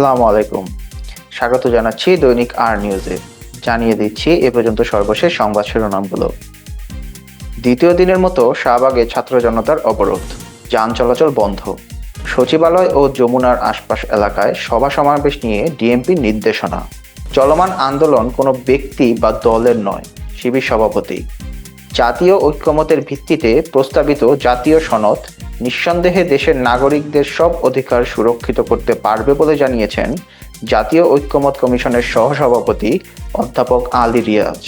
আসসালামু আলাইকুম। স্বাগত জানাচ্ছি দৈনিক আর নিউজে। জানিয়ে দিচ্ছি এ পর্যন্ত সর্বশেষ সংবাদ শিরোনামগুলো। দ্বিতীয় দিনের মতো শাহবাগে ছাত্র জনতার অবরোধ, যান চলাচল বন্ধ। সচিবালয় ও যমুনার আশপাশ এলাকায় সভা সমাবেশ নিয়ে ডিএমপির নির্দেশনা। চলমান আন্দোলন কোনো ব্যক্তি বা দলের নয়, শিবির সভাপতি। জাতীয় ঐক্যমতের ভিত্তিতে প্রস্তাবিত জাতীয় সনদ নিঃসন্দেহে দেশের নাগরিকদের সব অধিকার সুরক্ষিত করতে পারবে বলে জানিয়েছেন জাতীয় ঐক্যমত কমিশনের সহসভাপতি অধ্যাপক আলী রিয়াজ।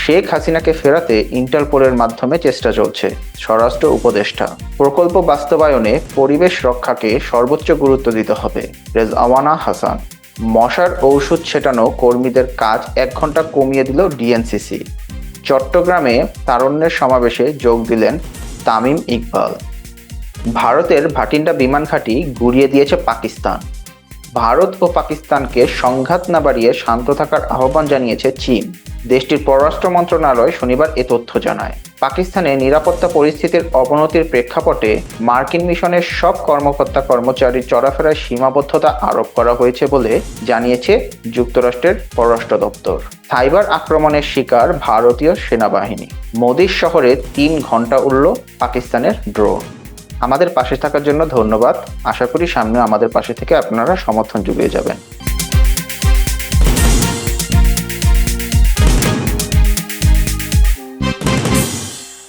শেখ হাসিনাকে ফেরাতে ইন্টারপোলের মাধ্যমে চেষ্টা চলছে, স্বরাষ্ট্র উপদেষ্টা। প্রকল্প বাস্তবায়নে পরিবেশ রক্ষাকে সর্বোচ্চ গুরুত্ব দিতে হবে, রেজওয়ানা হাসান। মশার ঔষধ ছেটানো কর্মীদের কাজ 1 ঘন্টা কমিয়ে দিল ডিএনসিসি। চট্টগ্রামে তারুণ্যের সমাবেশে যোগ দিলেন তামিম ইকবাল। ভারতের ভাটিন্ডা বিমান ঘাঁটি গুঁড়িয়ে দিয়েছে পাকিস্তান। ভারত ও পাকিস্তানকে সংঘাত না বাড়িয়ে শান্ত থাকার আহ্বান জানিয়েছে চীন। দেশটির পররাষ্ট্র মন্ত্রণালয় শনিবার এ তথ্য জানায়। পাকিস্তানে নিরাপত্তা পরিস্থিতির অবনতির প্রেক্ষাপটে মার্কিন মিশনের সব কর্মকর্তা কর্মচারীর চলাফেরায় সীমাবদ্ধতা আরোপ করা হয়েছে বলে জানিয়েছে যুক্তরাষ্ট্রের পররাষ্ট্র দপ্তর। সাইবার আক্রমণের শিকার ভারতীয় সেনাবাহিনী। মোদির শহরে 3 ঘন্টা উড়ল পাকিস্তানের ড্রোন। আমাদের পাশে থাকার জন্য ধন্যবাদ। আশা করি সামনে আমাদের পাশে থেকে আপনারা সমর্থন জুগিয়ে যাবেন।